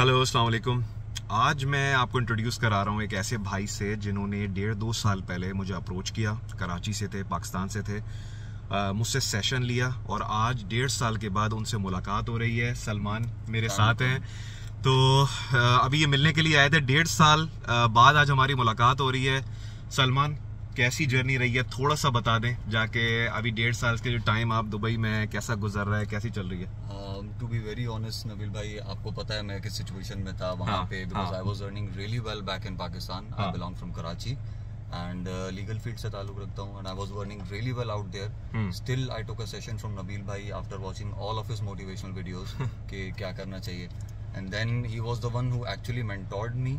Hello, अस्सलाम वालेकुम। आज मैं आपको इंट्रोड्यूस करा रहा हूँ एक ऐसे भाई से जिन्होंने 1.5-2 साल पहले मुझे अप्रोच किया। कराची से थे, पाकिस्तान से थे, मुझसे सेशन लिया और आज 1.5 साल के बाद उनसे मुलाकात हो रही है। सलमान मेरे साथ हैं। तो अभी ये मिलने के लिए आए थे। 1.5 साल बाद आज हमारी मुलाकात हो रही है। सलमान, कैसी जर्नी रही है, थोड़ा सा बता दें जाके। अभी 1.5 साल के जो टाइम आप दुबई में कैसा गुजर रहा है, कैसी चल रही है? To be very honest Nabeel भाई, आपको पता है मैं किस सिचुएशन में था वहाँ पे, because I was earning really well back in Pakistan. I belong from Karachi and legal field से ताल्लुक रखता हूँ and I was earning really well out there. Still I took a session from Nabeel भाई after watching all of his motivational videos कि क्या करना चाहिए, and then he was the one who actually mentored me.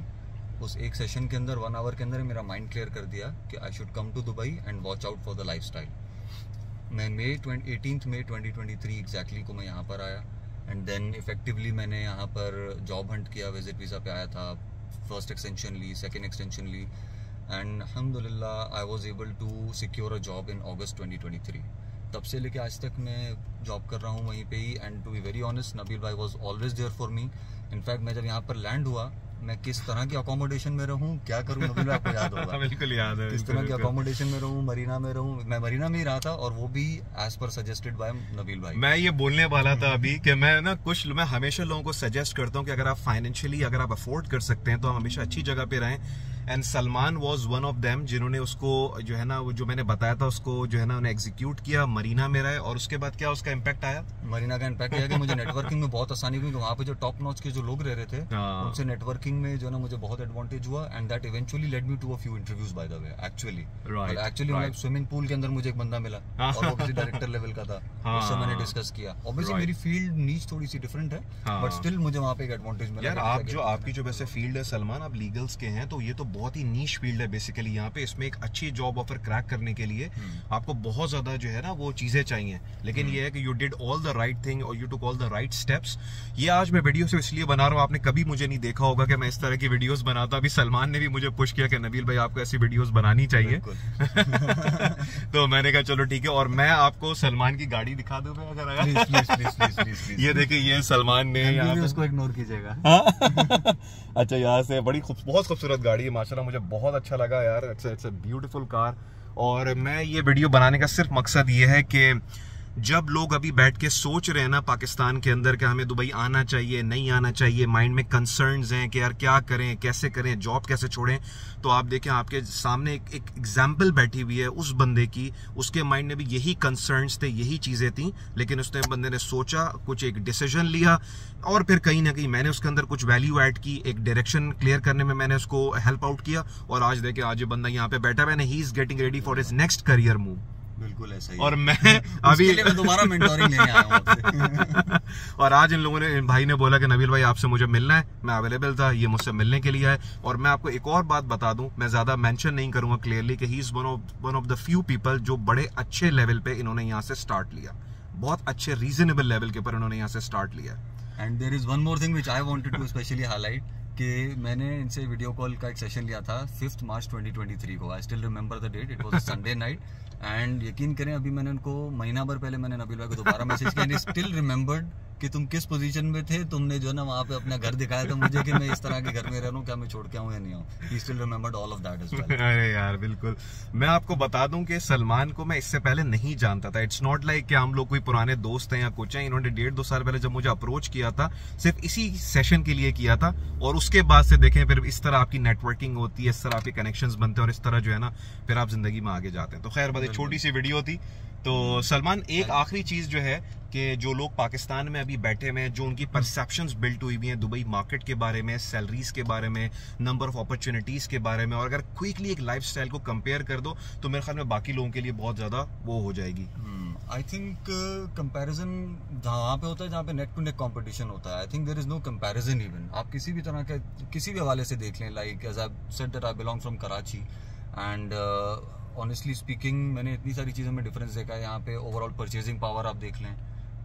उस एक session के अंदर 1 our के अंदर मेरा माइंड क्लियर कर दिया कि I should come to Dubai and watch out for the lifestyle. मैं 18 मई 2023 एग्जैक्टली को मैं यहाँ पर आया एंड देन इफेक्टिवली मैंने यहाँ पर जॉब हंट किया। विजिट वीज़ा पे आया था, फर्स्ट एक्सटेंशन ली, सेकेंड एक्सटेंशन ली एंड अल्हम्दुलिल्लाह I was able to secure a job in August 2023। तब से लेके आज तक मैं जॉब कर रहा हूँ वहीं पे ही। And to be very honest, Nabeel भाई was always there for me. In fact मैं जब यहाँ पर लैंड हुआ, मैं किस तरह की अकोमोडेशन में रहूं, क्या करूं, नबील भाई आपको याद होगा। बिल्कुल याद है। किस तरह की अकोमोडेशन में रहूं, मरीना में रहूं। मैं मरीना में ही रहा था और वो भी as per suggested by Nabeel भाई। मैं ये बोलने वाला था अभी कि मैं हमेशा लोगों को सजेस्ट करता हूं कि अगर आप फाइनेंशियली अगर आप अफोर्ड कर सकते हैं तो हम हमेशा अच्छी जगह पे रहें। And Salman was one of them जिन्होंने उसको जो है ना, वो जो मैंने बताया था उसको जो है ना उन्हें एग्जीक्यूट किया। मरीना में रहे और उसके बाद क्या उसका इम्पैक्ट आया? मरीना का इम्पैक्ट यह कि मुझे नेटवर्किंग में बहुत आसानी हुई। वहाँ पे जो टॉप नॉच के जो लोग रह रहे थे उनसे नेटवर्किंग में जो है ना मुझे बहुत एडवांटेज हुआ and that eventually led me to a few interviews by the way. Actually swimming pool के अंदर मुझे एक बंदा मिला और वो किसी डायरेक्टर लेवल का था। उससे मैंने डिस्कस किया। ऑब्वियसली मेरी फील्ड नीच थोड़ी सी डिफरेंट है बट स्टिल मुझे वहाँ पे एक एडवांटेज मिला। यार आपकी जो वैसे फील्ड है सलमान, आप लीगल्स के हैं, तो ये तो बहुत ही नीश फील्ड है बेसिकली। यहाँ पे इसमें एक अच्छी जॉब ऑफर क्रैक करने के लिए आपको बहुत ज्यादा जो है ना वो चीजें चाहिए, लेकिन ये है कि you did all the right thing और you took all the right steps. ये आज मैं वीडियो से इसलिए बना रहा हूँ, आपने कभी मुझे नहीं देखा होगा कि मैं इस तरह की वीडियोस बनाता। अभी सलमान ने भी मुझे पुश किया कि नबील भाई आपको ऐसी वीडियोस बनानी चाहिए। तो मैंने कहा चलो ठीक है। और मैं आपको सलमान की गाड़ी दिखा दूं अगर प्लीज। ये देखिए, ये सलमान ने उसको इग्नोर कीजिएगा। अच्छा, यहाँ से बहुत खूबसूरत गाड़ी है माशाल्लाह, मुझे बहुत अच्छा लगा यार। It's a beautiful car. और मैं ये वीडियो बनाने का सिर्फ मकसद ये है कि जब लोग अभी बैठ के सोच रहे हैं ना पाकिस्तान के अंदर कि हमें दुबई आना चाहिए नहीं आना चाहिए, माइंड में कंसर्न्स हैं कि यार क्या करें, कैसे करें, जॉब कैसे छोड़ें, तो आप देखें आपके सामने एक एग्जाम्पल बैठी हुई है उस बंदे की। उसके माइंड में भी यही कंसर्न्स थे, यही चीज़ें थी, लेकिन उसने बंदे ने सोचा, कुछ एक डिसीजन लिया और फिर कहीं ना कहीं मैंने उसके अंदर कुछ वैल्यू ऐड की, एक डायरेक्शन क्लियर करने में मैंने उसको हेल्प आउट किया और आज देखें आज ये बंदा यहाँ पे बैठा हुआ है, he is getting ready for his next career move. बिल्कुल ऐसा ही। और मैं अभी मैं दोबारा मेंटोरिंग लेने आया हूं आपसे। और आज इन लोगों ने, इन भाई ने बोला कि नबील भाई आपसे मुझे मिलना है। मैं अवेलेबल था, ये मुझसे मिलने के लिए आए। और मैं आपको एक और बात बता दूं, मैं ज्यादा मेंशन नहीं करूंगा क्लियरली, कि he is one of the few people जो बड़े अच्छे लेवल पे इन्होंने यहाँ से स्टार्ट लिया, बहुत अच्छे रीजनेबल लेवल के ऊपर इन्होंने यहाँ से स्टार्ट लिया। And there is one more thing which I wanted to specially highlight कि मैंने इनसे वीडियो कॉल का एक सेशन लिया था 5 मार्च 2023 को। I still remember the date, it was a Sunday night. And यकीन करें अभी मैंने उनको महीना भर पहले मैंने नबील भाई को दोबारा मैसेज किया, स्टिल रिमेंबर्ड कि तुम किस पोजीशन में थे, तुमने जो ना वहाँ पे अपना घर दिखाया था मुझे कि मैं इस तरह के घर में रह रहा हूँ, क्या मैं छोड़ के आऊँ या नहीं आऊँ। He still remembered all of that as well. अरे यार बिल्कुल। मैं आपको बता दूं कि सलमान को मैं इससे पहले नहीं जानता था। इट्स नॉट लाइक कि हम लोग कोई पुराने दोस्त हैं या कुछ हैं। इन्होंने 1.5-2 साल पहले जब मुझे अप्रोच किया था, सिर्फ इसी सेशन के लिए किया था और उसके बाद से देखें फिर इस तरह आपकी नेटवर्किंग होती है, इस तरह आपके कनेक्शंस बनते हैं और इस तरह जो है ना फिर आप जिंदगी में आगे जाते हैं। तो खैर बस एक छोटी सी वीडियो थी। तो सलमान, एक आखिरी चीज जो है कि जो लोग पाकिस्तान में अभी बैठे हुए हैं, जो उनकी परसेप्शंस बिल्ट हुई हुई हैं दुबई मार्केट के बारे में, सैलरीज के बारे में, नंबर ऑफ अपॉर्चुनिटीज के बारे में, और अगर क्विकली एक लाइफस्टाइल को कंपेयर कर दो तो मेरे ख्याल में बाकी लोगों के लिए बहुत ज्यादा वो हो जाएगी। आई थिंक कंपैरिजन जहाँ पे होता है, जहाँ पे नेक टू नेक कंपटीशन होता है, I think there is no comparison even. आप किसी भी तरह के किसी भी हवाले से देख लें, like as I said that I belong from Karachi and honestly speaking मैंने इतनी सारी चीज़ों में डिफरेंस देखा है। यहाँ पे ओवरऑल परचेजिंग पावर आप देख लें,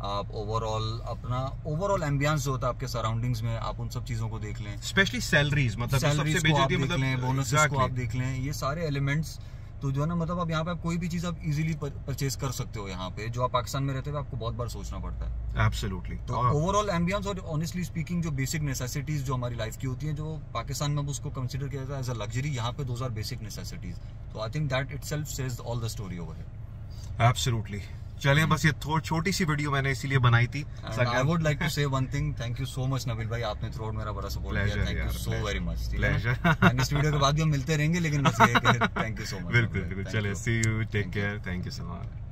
आप ओवरऑल एम्बियंस जो होता है आपके सराउंडिंग्स में, आप उन सब चीज़ों को देख लें। स्पेशली सैलरीज, मतलब सबसे बेसिक, बोनसेस को आप देख लें, ये सारे एलिमेंट्स तो जो है ना मतलब आप यहाँ पे आप कोई भी चीज आप इजीली परचेज कर सकते हो यहाँ पे, जो आप पाकिस्तान में रहते हुए आपको बहुत बार सोचना पड़ता है। एब्सोल्युटली। तो ओवरऑल एम्बियंस और ऑनेस्टली स्पीकिंग जो बेसिक नेसेसिटीज जो हमारी लाइफ की होती हैं, जो पाकिस्तान में उसको कंसीडर किया जाता है एज अ लग्जरी, यहाँ पे दोज आर बेसिक नेसेसिटीज। तो I think that itself says all the story over here. Absolutely. चलिए बस ये छोटी सी वीडियो मैंने इसीलिए बनाई थी। आई वुड लाइक टू से one thing, thank you so much Nabeel भाई, आपने थ्रू आउट मेरा बड़ा सपोर्ट किया, thank you so very much. And इस वीडियो के बाद भी हम मिलते रहेंगे, लेकिन बस ये थैंक यू सो मच। बिल्कुल बिल्कुल। चलिए see you, take care, thank you so much.